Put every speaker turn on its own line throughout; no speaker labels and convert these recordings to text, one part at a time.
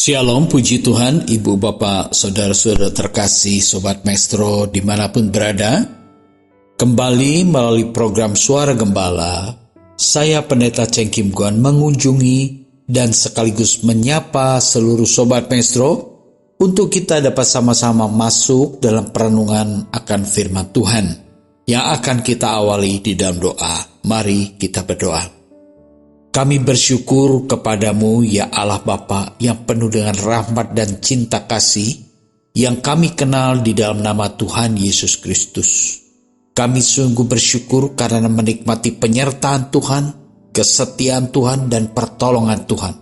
Shalom, puji Tuhan, Ibu, Bapak, Saudara-saudara terkasih, Sobat Maestro dimanapun berada. Kembali melalui program Suara Gembala, saya Pendeta Cheng Kim Guan mengunjungi dan sekaligus menyapa seluruh Sobat Maestro untuk kita dapat sama-sama masuk dalam perenungan akan firman Tuhan yang akan kita awali di dalam doa. Mari kita berdoa. Kami bersyukur kepadamu, ya Allah Bapa yang penuh dengan rahmat dan cinta kasih, yang kami kenal di dalam nama Tuhan Yesus Kristus. Kami sungguh bersyukur karena menikmati penyertaan Tuhan, kesetiaan Tuhan, dan pertolongan Tuhan.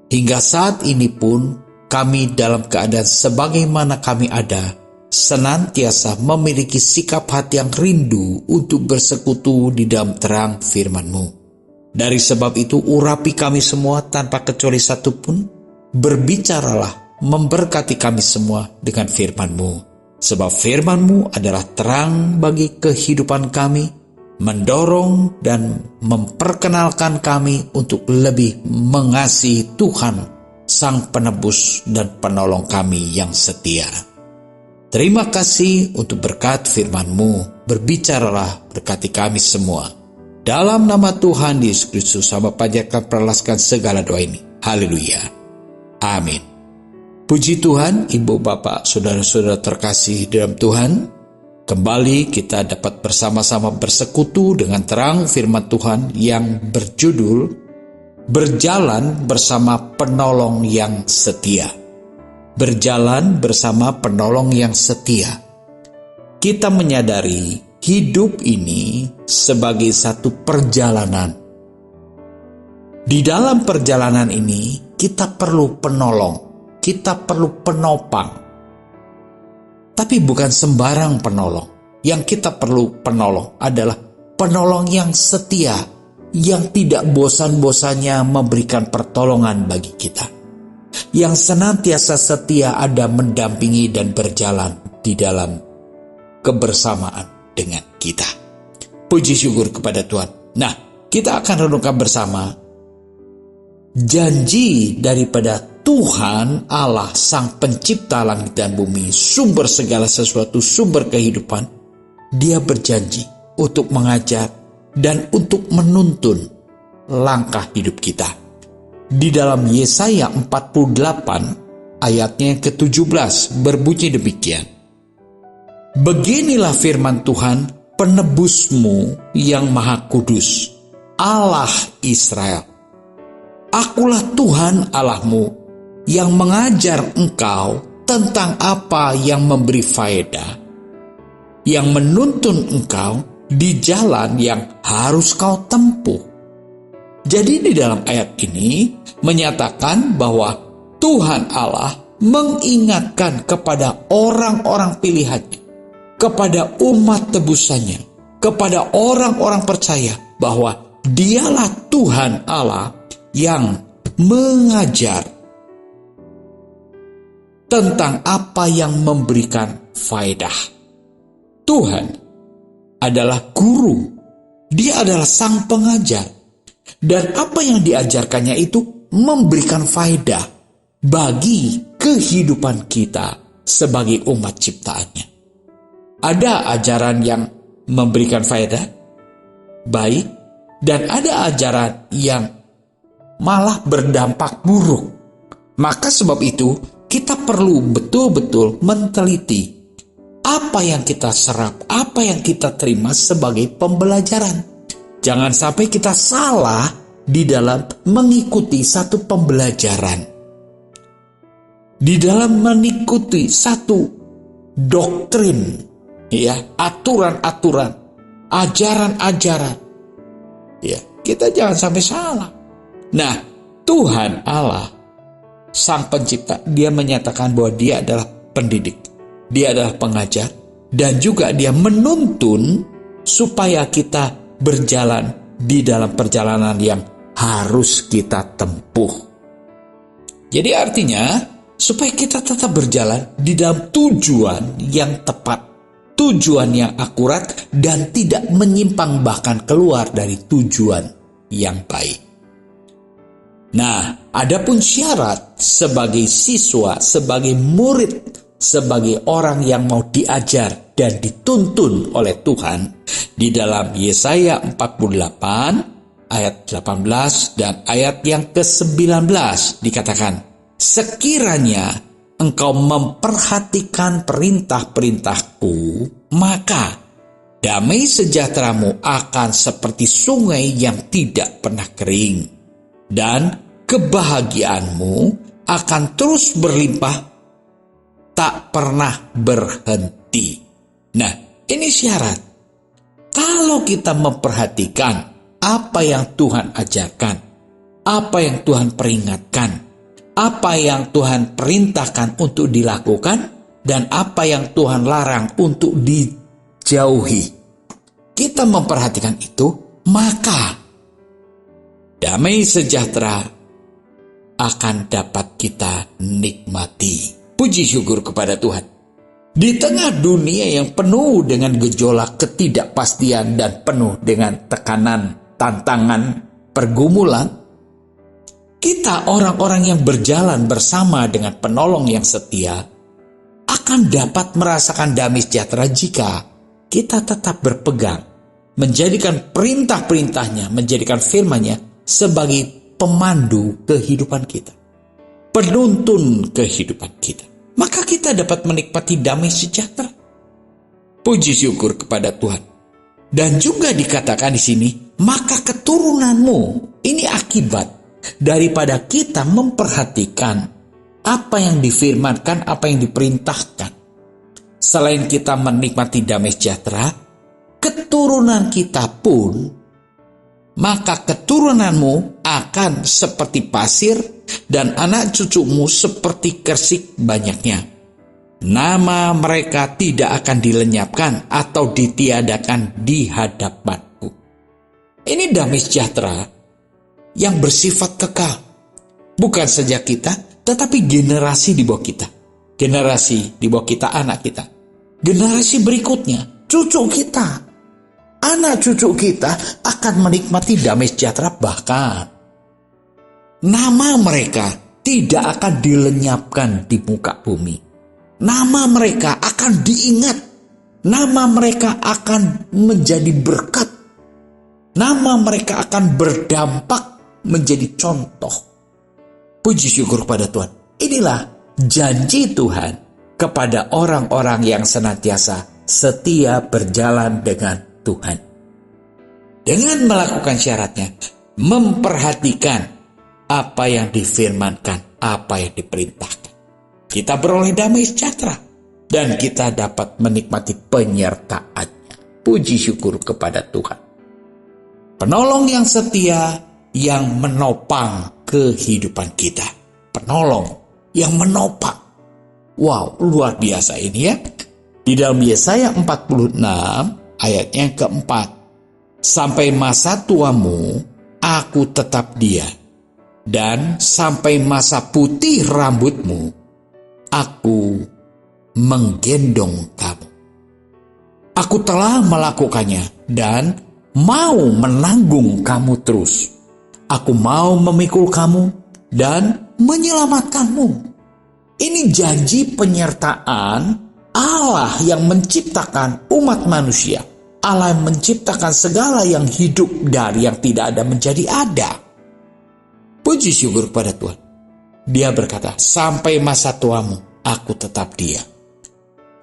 Hingga saat ini pun, kami dalam keadaan sebagaimana kami ada, senantiasa memiliki sikap hati yang rindu untuk bersekutu di dalam terang firman-Mu. Dari sebab itu, urapi kami semua tanpa kecuali satu pun. Berbicaralah, memberkati kami semua dengan firman-Mu. Sebab firman-Mu adalah terang bagi kehidupan kami, mendorong dan memperkenalkan kami untuk lebih mengasihi Tuhan, Sang Penebus dan Penolong kami yang setia. Terima kasih untuk berkat firman-Mu. Berbicaralah, berkati kami semua. Dalam nama Tuhan Yesus Kristus, Bapa panjatkan perlaskan segala doa ini. Haleluya. Amin. Puji Tuhan, Ibu, Bapak, Saudara-saudara terkasih dalam Tuhan. Kembali kita dapat bersama-sama bersekutu dengan terang firman Tuhan yang berjudul Berjalan bersama Penolong yang Setia. Berjalan bersama Penolong yang Setia. Kita menyadari hidup ini sebagai satu perjalanan. Di dalam perjalanan ini, kita perlu penolong, kita perlu penopang. Tapi bukan sembarang penolong. Yang kita perlu penolong adalah penolong yang setia, yang tidak bosan-bosannya memberikan pertolongan bagi kita. Yang senantiasa setia ada mendampingi dan berjalan di dalam kebersamaan dengan kita. Puji syukur kepada Tuhan. Nah, kita akan renungkan bersama janji daripada Tuhan Allah Sang Pencipta langit dan bumi, sumber segala sesuatu, sumber kehidupan. Dia berjanji untuk mengajar dan untuk menuntun langkah hidup kita. Di dalam Yesaya 48 ayatnya yang ke-17 berbunyi demikian. Beginilah firman Tuhan, penebusmu yang maha kudus, Allah Israel. Akulah Tuhan Allahmu yang mengajar engkau tentang apa yang memberi faedah, yang menuntun engkau di jalan yang harus kau tempuh. Jadi di dalam ayat ini menyatakan bahwa Tuhan Allah mengingatkan kepada orang-orang pilihannya, kepada umat tebusannya, kepada orang-orang percaya bahwa dialah Tuhan Allah yang mengajar tentang apa yang memberikan faedah. Tuhan adalah guru, dia adalah sang pengajar, dan apa yang diajarkannya itu memberikan faedah bagi kehidupan kita sebagai umat ciptaannya. Ada ajaran yang memberikan faedah, baik, dan ada ajaran yang malah berdampak buruk. Maka sebab itu, kita perlu betul-betul meneliti apa yang kita serap, apa yang kita terima sebagai pembelajaran. Jangan sampai kita salah di dalam mengikuti satu pembelajaran, di dalam mengikuti satu doktrin, ya, aturan-aturan, ajaran-ajaran. Ya, kita jangan sampai salah. Nah, Tuhan Allah, Sang Pencipta, dia menyatakan bahwa dia adalah pendidik, dia adalah pengajar, dan juga dia menuntun supaya kita berjalan di dalam perjalanan yang harus kita tempuh. Jadi artinya, supaya kita tetap berjalan di dalam tujuan yang tepat, tujuan yang akurat, dan tidak menyimpang bahkan keluar dari tujuan yang baik. Nah, adapun syarat sebagai siswa, sebagai murid, sebagai orang yang mau diajar dan dituntun oleh Tuhan, di dalam Yesaya 48 ayat 18 dan ayat yang ke-19 dikatakan, sekiranya engkau memperhatikan perintah-perintahku, maka damai sejahteramu akan seperti sungai yang tidak pernah kering, dan kebahagiaanmu akan terus berlimpah, tak pernah berhenti. Nah, ini syarat. Kalau kita memperhatikan apa yang Tuhan ajarkan, apa yang Tuhan peringatkan, apa yang Tuhan perintahkan untuk dilakukan, dan apa yang Tuhan larang untuk dijauhi. Kita memperhatikan itu, maka damai sejahtera akan dapat kita nikmati. Puji syukur kepada Tuhan. Di tengah dunia yang penuh dengan gejolak, ketidakpastian, dan penuh dengan tekanan, tantangan, pergumulan, kita orang-orang yang berjalan bersama dengan penolong yang setia akan dapat merasakan damai sejahtera jika kita tetap berpegang, menjadikan perintah-perintahnya, menjadikan firman-Nya sebagai pemandu kehidupan kita, penuntun kehidupan kita. Maka kita dapat menikmati damai sejahtera. Puji syukur kepada Tuhan. Dan juga dikatakan di sini, maka keturunanmu. Ini akibat daripada kita memperhatikan apa yang difirmankan, apa yang diperintahkan. Selain kita menikmati damai sejahtera, keturunan kita pun, maka keturunanmu akan seperti pasir dan anak cucumu seperti kersik banyaknya. Nama mereka tidak akan dilenyapkan atau ditiadakan di hadapanku. Ini damai sejahtera yang bersifat kekal. Bukan saja kita, tetapi generasi di bawah kita. Generasi di bawah kita, anak kita. Generasi berikutnya, cucu kita. Anak cucu kita akan menikmati damai sejahtera, bahkan nama mereka tidak akan dilenyapkan di muka bumi. Nama mereka akan diingat. Nama mereka akan menjadi berkat. Nama mereka akan berdampak menjadi contoh. Puji syukur kepada Tuhan. Inilah janji Tuhan kepada orang-orang yang senantiasa setia berjalan dengan Tuhan. Dengan melakukan syaratnya, memperhatikan apa yang difirmankan, apa yang diperintahkan, kita beroleh damai sejahtera dan kita dapat menikmati penyertaannya. Puji syukur kepada Tuhan. Penolong yang setia yang menopang kehidupan kita. Penolong yang menopang. Wow, luar biasa ini ya. Di dalam Yesaya 46 ayatnya yang keempat. Sampai masa tuamu aku tetap dia, dan sampai masa putih rambutmu aku menggendong kamu. Aku telah melakukannya dan mau menanggung kamu terus. Aku mau memikul kamu dan menyelamatkanmu. Ini janji penyertaan Allah yang menciptakan umat manusia. Allah yang menciptakan segala yang hidup dari yang tidak ada menjadi ada. Puji syukur pada Tuhan. Dia berkata, sampai masa tuamu aku tetap dia.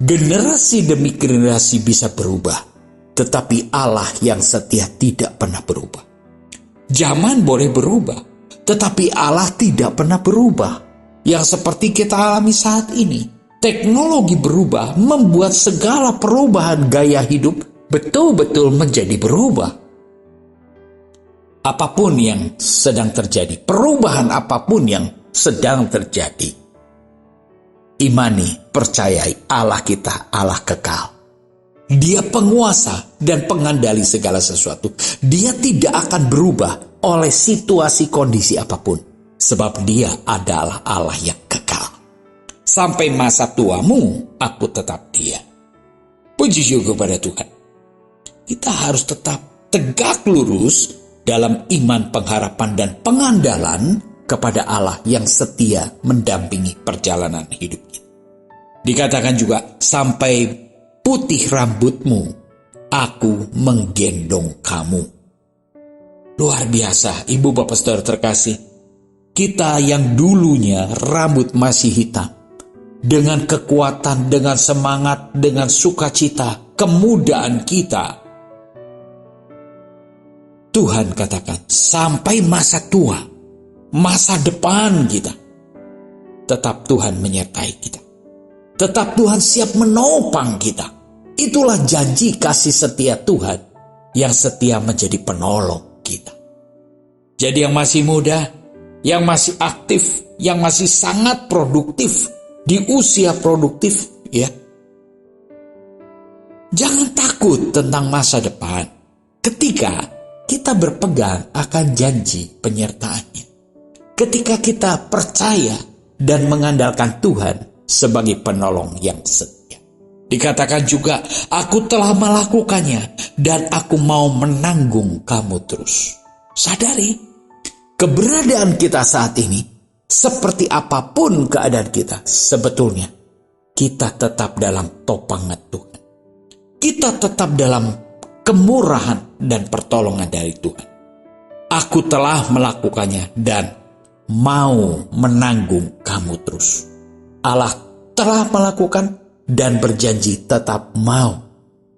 Generasi demi generasi bisa berubah, tetapi Allah yang setia tidak pernah berubah. Zaman boleh berubah, tetapi Allah tidak pernah berubah. Yang seperti kita alami saat ini, teknologi berubah, membuat segala perubahan gaya hidup betul-betul menjadi berubah. Apapun yang sedang terjadi, perubahan apapun yang sedang terjadi, imani, percayai Allah kita, Allah kekal. Dia penguasa dan pengendali segala sesuatu. Dia tidak akan berubah oleh situasi kondisi apapun, sebab dia adalah Allah yang kekal. Sampai masa tuamu aku tetap dia. Puji syukur pada Tuhan. Kita harus tetap tegak lurus dalam iman, pengharapan, dan pengandalan kepada Allah yang setia mendampingi perjalanan hidup kita. Dikatakan juga, sampai putih rambutmu, aku menggendong kamu. Luar biasa, ibu bapak saudara terkasih. Kita yang dulunya rambut masih hitam, dengan kekuatan, dengan semangat, dengan sukacita, kemudaan kita, Tuhan katakan, sampai masa tua, masa depan kita, tetap Tuhan menyertai kita. Tetap Tuhan siap menopang kita. Itulah janji kasih setia Tuhan yang setia menjadi penolong kita. Jadi yang masih muda, yang masih aktif, yang masih sangat produktif, di usia produktif, ya, jangan takut tentang masa depan ketika kita berpegang akan janji penyertaannya. Ketika kita percaya dan mengandalkan Tuhan sebagai penolong yang setia. Dikatakan juga, aku telah melakukannya dan aku mau menanggung kamu terus. Sadari, keberadaan kita saat ini, seperti apapun keadaan kita, sebetulnya kita tetap dalam topangan Tuhan. Kita tetap dalam kemurahan dan pertolongan dari Tuhan. Aku telah melakukannya dan mau menanggung kamu terus. Allah telah melakukan dan berjanji tetap mau,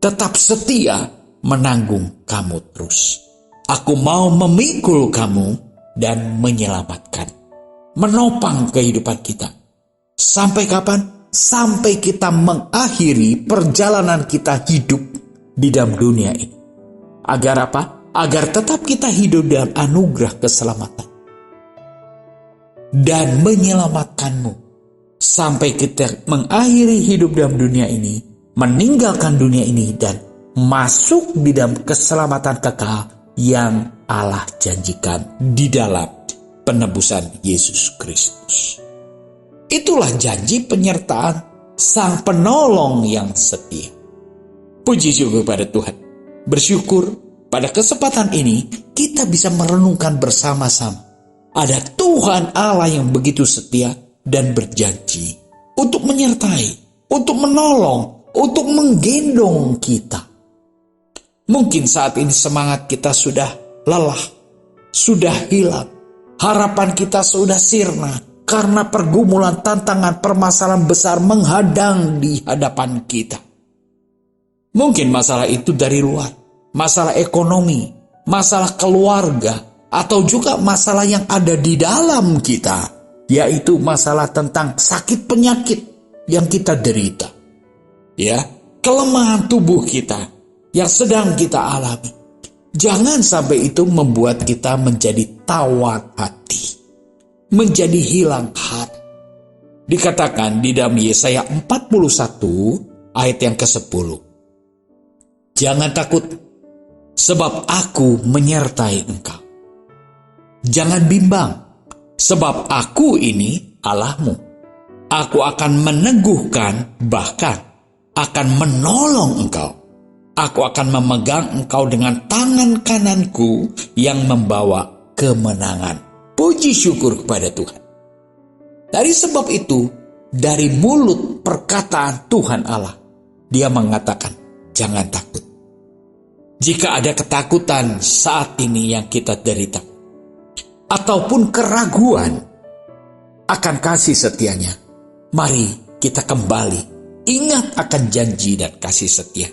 tetap setia menanggung kamu terus. Aku mau memikul kamu dan menyelamatkan, menopang kehidupan kita. Sampai kapan? Sampai kita mengakhiri perjalanan kita hidup di dalam dunia ini. Agar apa? Agar tetap kita hidup dalam anugerah keselamatan dan menyelamatkanmu. Sampai kita mengakhiri hidup dalam dunia ini, meninggalkan dunia ini, dan masuk di dalam keselamatan kekal yang Allah janjikan di dalam penebusan Yesus Kristus. Itulah janji penyertaan Sang Penolong yang setia. Puji syukur pada Tuhan. Bersyukur pada kesempatan ini kita bisa merenungkan bersama-sama. Ada Tuhan Allah yang begitu setia dan berjanji untuk menyertai, untuk menolong, untuk menggendong kita. Mungkin saat ini semangat kita sudah lelah, sudah hilang. Harapan kita sudah sirna karena pergumulan, tantangan, permasalahan besar menghadang di hadapan kita. Mungkin masalah itu dari luar, masalah ekonomi, masalah keluarga, atau juga masalah yang ada di dalam kita, yaitu masalah tentang sakit penyakit yang kita derita. Ya, kelemahan tubuh kita yang sedang kita alami. Jangan sampai itu membuat kita menjadi tawar hati, menjadi hilang hati. Dikatakan di dalam Yesaya 41 ayat yang ke-10. Jangan takut, sebab aku menyertai engkau. Jangan bimbang, sebab aku ini Allahmu. Aku akan meneguhkan, bahkan akan menolong engkau. Aku akan memegang engkau dengan tangan kananku yang membawa kemenangan. Puji syukur kepada Tuhan. Dari sebab itu, dari mulut perkataan Tuhan Allah, Dia mengatakan, jangan takut. Jika ada ketakutan saat ini yang kita derita, ataupun keraguan akan kasih setianya, mari kita kembali ingat akan janji dan kasih setia.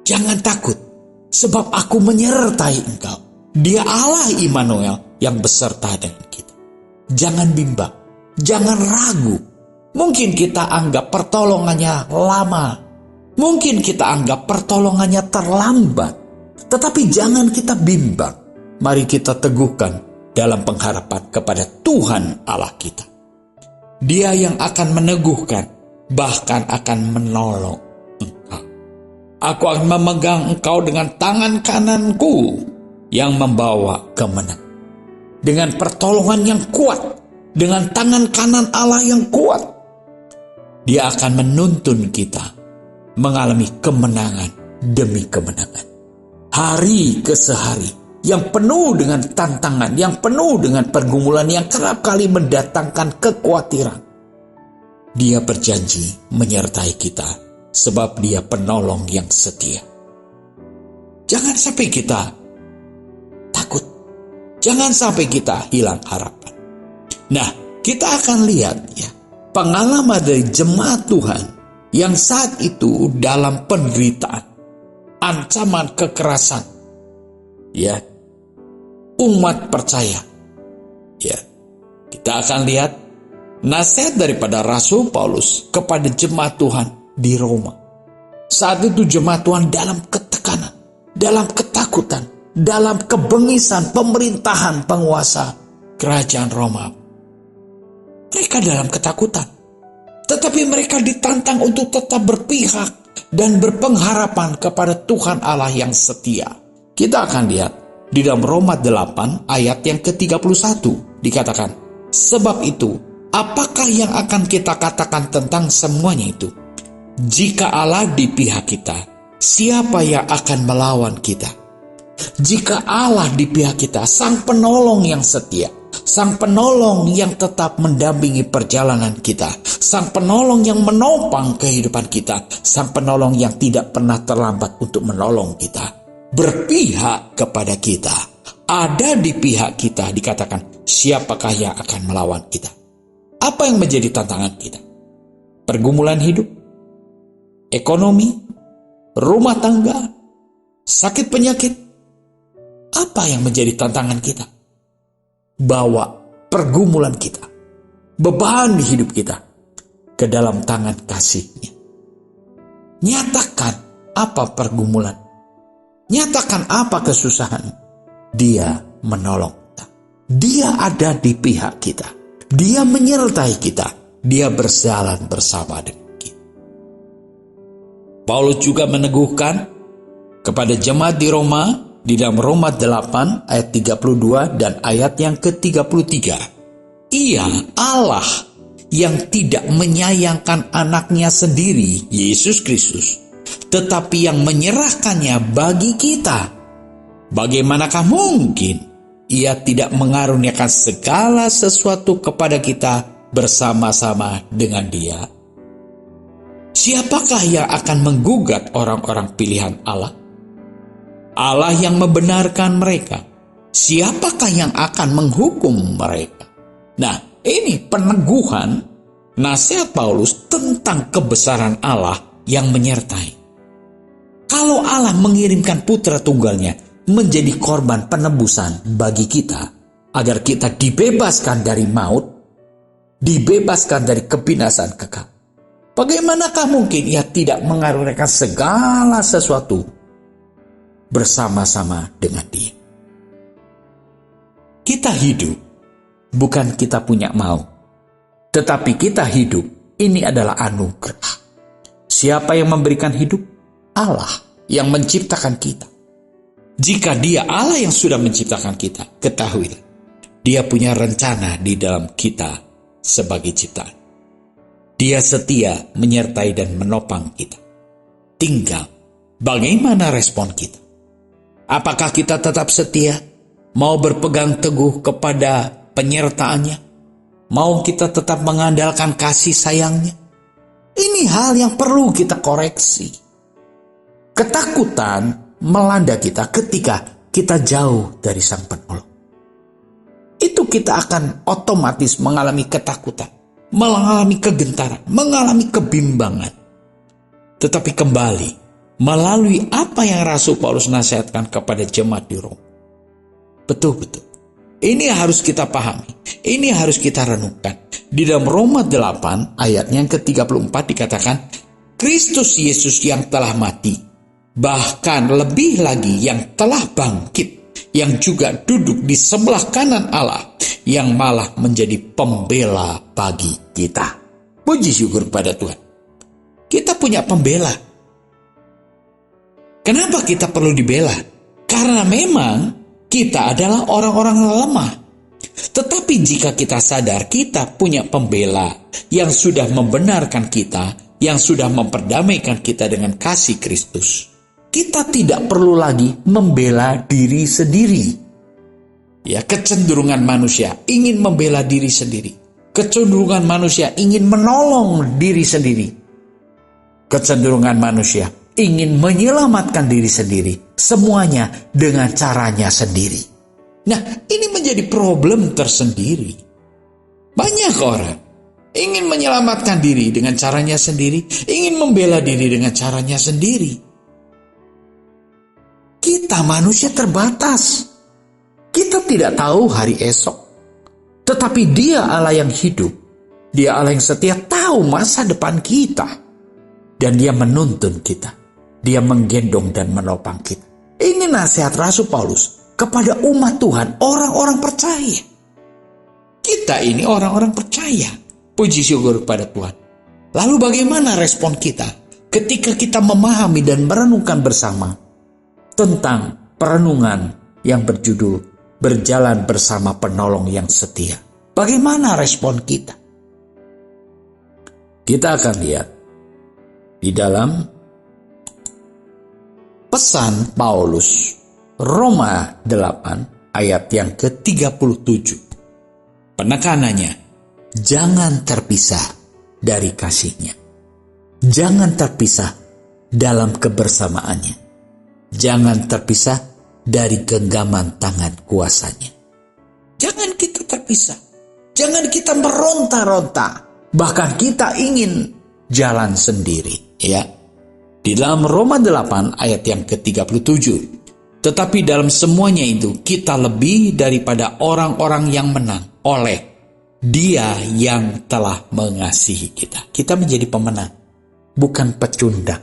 Jangan takut, sebab aku menyertai engkau. Dia Allah Immanuel yang beserta dengan kita. Jangan bimbang, jangan ragu. Mungkin kita anggap pertolongannya lama, mungkin kita anggap pertolongannya terlambat, tetapi jangan kita bimbang. Mari kita teguhkan dalam pengharapan kepada Tuhan Allah kita. Dia yang akan meneguhkan, bahkan akan menolong engkau. Aku akan memegang engkau dengan tangan kananku yang membawa kemenangan. Dengan pertolongan yang kuat, dengan tangan kanan Allah yang kuat, Dia akan menuntun kita mengalami kemenangan demi kemenangan. Hari ke sehari, yang penuh dengan tantangan, yang penuh dengan pergumulan, yang kerap kali mendatangkan kekhawatiran. Dia berjanji menyertai kita, sebab Dia penolong yang setia. Jangan sampai kita takut. Jangan sampai kita hilang harapan. Nah, kita akan lihat ya, pengalaman dari jemaat Tuhan yang saat itu dalam penderitaan, ancaman kekerasan, ya, umat percaya. Ya, kita akan lihat nasihat daripada Rasul Paulus kepada jemaat Tuhan di Roma. Saat itu jemaat Tuhan dalam ketekanan, dalam ketakutan, dalam kebengisan pemerintahan penguasa kerajaan Roma. Mereka dalam ketakutan, tetapi mereka ditantang untuk tetap berpihak dan berpengharapan kepada Tuhan Allah yang setia. Kita akan lihat di dalam Roma 8 ayat yang ke-31 dikatakan, sebab itu apakah yang akan kita katakan tentang semuanya itu? Jika Allah di pihak kita, siapa yang akan melawan kita? Jika Allah di pihak kita, Sang Penolong yang setia, Sang Penolong yang tetap mendampingi perjalanan kita, Sang Penolong yang menopang kehidupan kita, Sang Penolong yang tidak pernah terlambat untuk menolong kita, berpihak kepada kita, ada di pihak kita, dikatakan, siapakah yang akan melawan kita? Apa yang menjadi tantangan kita? Pergumulan hidup, ekonomi, rumah tangga, sakit penyakit. Apa yang menjadi tantangan kita? Bawa pergumulan kita, beban di hidup kita ke dalam tangan kasih-Nya. Nyatakan apa pergumulan, nyatakan apa kesusahan. Dia menolong kita. Dia ada di pihak kita. Dia menyertai kita. Dia berjalan bersama dengan kita. Paulus juga meneguhkan kepada jemaat di Roma, di dalam Roma 8 ayat 32 dan ayat yang ke-33. Ia Allah yang tidak menyayangkan anaknya sendiri, Yesus Kristus, tetapi yang menyerahkannya bagi kita. Bagaimanakah mungkin Ia tidak mengaruniakan segala sesuatu kepada kita bersama-sama dengan Dia? Siapakah yang akan menggugat orang-orang pilihan Allah? Allah yang membenarkan mereka. Siapakah yang akan menghukum mereka? Nah, ini peneguhan nasihat Paulus tentang kebesaran Allah yang menyertai. Kalau Allah mengirimkan putra tunggalnya menjadi korban penebusan bagi kita, agar kita dibebaskan dari maut, dibebaskan dari kebinasan kekal, bagaimanakah mungkin Ia tidak mengaruniakan segala sesuatu bersama-sama dengan Dia? Kita hidup bukan kita punya mau, tetapi kita hidup ini adalah anugerah. Siapa yang memberikan hidup? Allah yang menciptakan kita. Jika Dia Allah yang sudah menciptakan kita, ketahuilah, Dia punya rencana di dalam kita sebagai ciptaan. Dia setia menyertai dan menopang kita. Tinggal bagaimana respon kita. Apakah kita tetap setia? Mau berpegang teguh kepada penyertaannya? Mau kita tetap mengandalkan kasih sayangnya? Ini hal yang perlu kita koreksi. Ketakutan melanda kita ketika kita jauh dari Sang Penolong. Itu kita akan otomatis mengalami ketakutan, mengalami kegentaran, mengalami kebimbangan. Tetapi kembali, melalui apa yang Rasul Paulus nasihatkan kepada jemaat di Roma. Betul-betul. Ini harus kita pahami. Ini harus kita renungkan. Di dalam Roma 8 ayat yang ke-34 dikatakan, Kristus Yesus yang telah mati, bahkan lebih lagi yang telah bangkit, yang juga duduk di sebelah kanan Allah, yang malah menjadi pembela bagi kita. Puji syukur pada Tuhan. Kita punya pembela. Kenapa kita perlu dibela? Karena memang kita adalah orang-orang lemah. Tetapi jika kita sadar kita punya pembela yang sudah membenarkan kita, yang sudah memperdamaikan kita dengan kasih Kristus, kita tidak perlu lagi membela diri sendiri. Ya, kecenderungan manusia ingin membela diri sendiri. Kecenderungan manusia ingin menolong diri sendiri. Kecenderungan manusia ingin menyelamatkan diri sendiri. Semuanya dengan caranya sendiri. Nah, ini menjadi problem tersendiri. Banyak orang ingin menyelamatkan diri dengan caranya sendiri, ingin membela diri dengan caranya sendiri. Kita manusia terbatas. Kita tidak tahu hari esok. Tetapi Dia Allah yang hidup. Dia Allah yang setia, tahu masa depan kita. Dan Dia menuntun kita. Dia menggendong dan menopang kita. Ini nasihat Rasul Paulus kepada umat Tuhan, orang-orang percaya. Kita ini orang-orang percaya. Puji syukur kepada Tuhan. Lalu bagaimana respon kita ketika kita memahami dan merenungkan bersama tentang perenungan yang berjudul Berjalan Bersama Penolong yang Setia? Bagaimana respon kita? Kita akan lihat di dalam pesan Paulus Roma 8 ayat yang ke-37. Penekanannya, jangan terpisah dari kasih-Nya. Jangan terpisah dalam kebersamaannya. Jangan terpisah dari genggaman tangan kuasa-Nya. Jangan kita terpisah. Jangan kita meronta-ronta. Bahkan kita ingin jalan sendiri. Ya. Di dalam Roma 8 ayat yang ke-37. Tetapi dalam semuanya itu kita lebih daripada orang-orang yang menang oleh Dia yang telah mengasihi kita. Kita menjadi pemenang, bukan pecundang.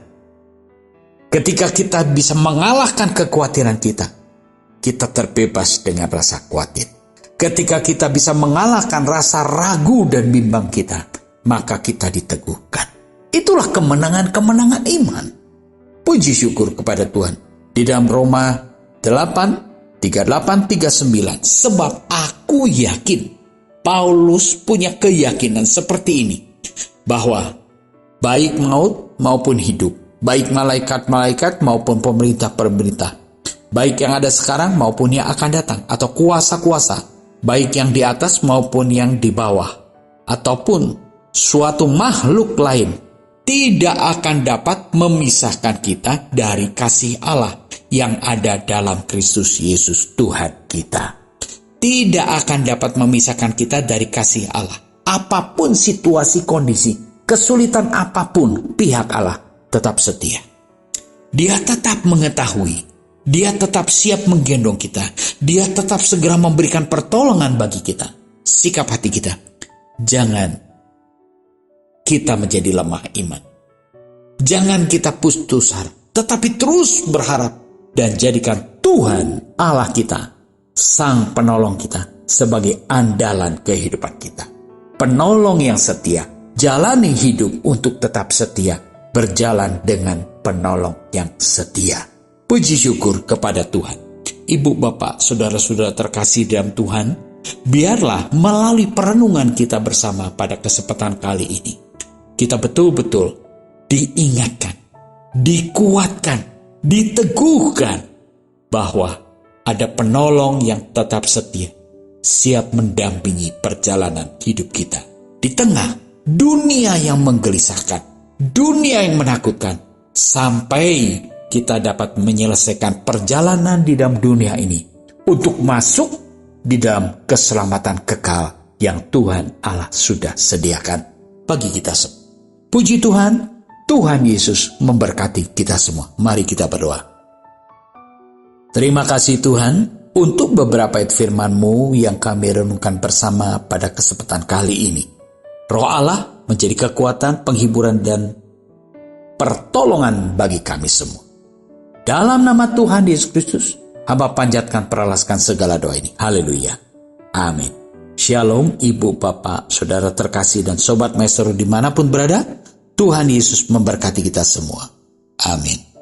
Ketika kita bisa mengalahkan kekhawatiran kita terbebas dengan rasa khawatir. Ketika kita bisa mengalahkan rasa ragu dan bimbang kita, maka kita diteguhkan. Itulah kemenangan-kemenangan iman. Puji syukur kepada Tuhan. Di dalam Roma 8, 38, 39. Sebab aku yakin, Paulus punya keyakinan seperti ini. Bahwa baik maut maupun hidup, baik malaikat-malaikat maupun pemerintah-pemerintah, baik yang ada sekarang maupun yang akan datang, atau kuasa-kuasa, baik yang di atas maupun yang di bawah, ataupun suatu makhluk lain, tidak akan dapat memisahkan kita dari kasih Allah yang ada dalam Kristus Yesus Tuhan kita. Tidak akan dapat memisahkan kita dari kasih Allah. Apapun situasi, kondisi, kesulitan apapun, pihak Allah tetap setia. Dia tetap mengetahui. Dia tetap siap menggendong kita. Dia tetap segera memberikan pertolongan bagi kita. Sikap hati kita, jangan kita menjadi lemah iman. Jangan kita putus harap, tetapi terus berharap dan jadikan Tuhan Allah kita, Sang Penolong kita, sebagai andalan kehidupan kita. Penolong yang setia, jalani hidup untuk tetap setia, berjalan dengan penolong yang setia. Puji syukur kepada Tuhan. Ibu, bapak, saudara-saudara terkasih dalam Tuhan, biarlah melalui perenungan kita bersama pada kesempatan kali ini, kita betul-betul diingatkan, dikuatkan, diteguhkan bahwa ada penolong yang tetap setia, siap mendampingi perjalanan hidup kita. Di tengah dunia yang menggelisahkan, dunia yang menakutkan, sampai kita dapat menyelesaikan perjalanan di dalam dunia ini untuk masuk di dalam keselamatan kekal yang Tuhan Allah sudah sediakan bagi kita semua. Puji Tuhan, Tuhan Yesus memberkati kita semua. Mari kita berdoa. Terima kasih Tuhan untuk beberapa ayat firman-Mu yang kami renungkan bersama pada kesempatan kali ini. Roh Allah menjadi kekuatan, penghiburan, dan pertolongan bagi kami semua. Dalam nama Tuhan Yesus Kristus, hamba panjatkan peralaskan segala doa ini. Haleluya. Amin. Shalom ibu, bapak, saudara terkasih, dan sobat maestro dimanapun berada. Tuhan Yesus memberkati kita semua. Amin.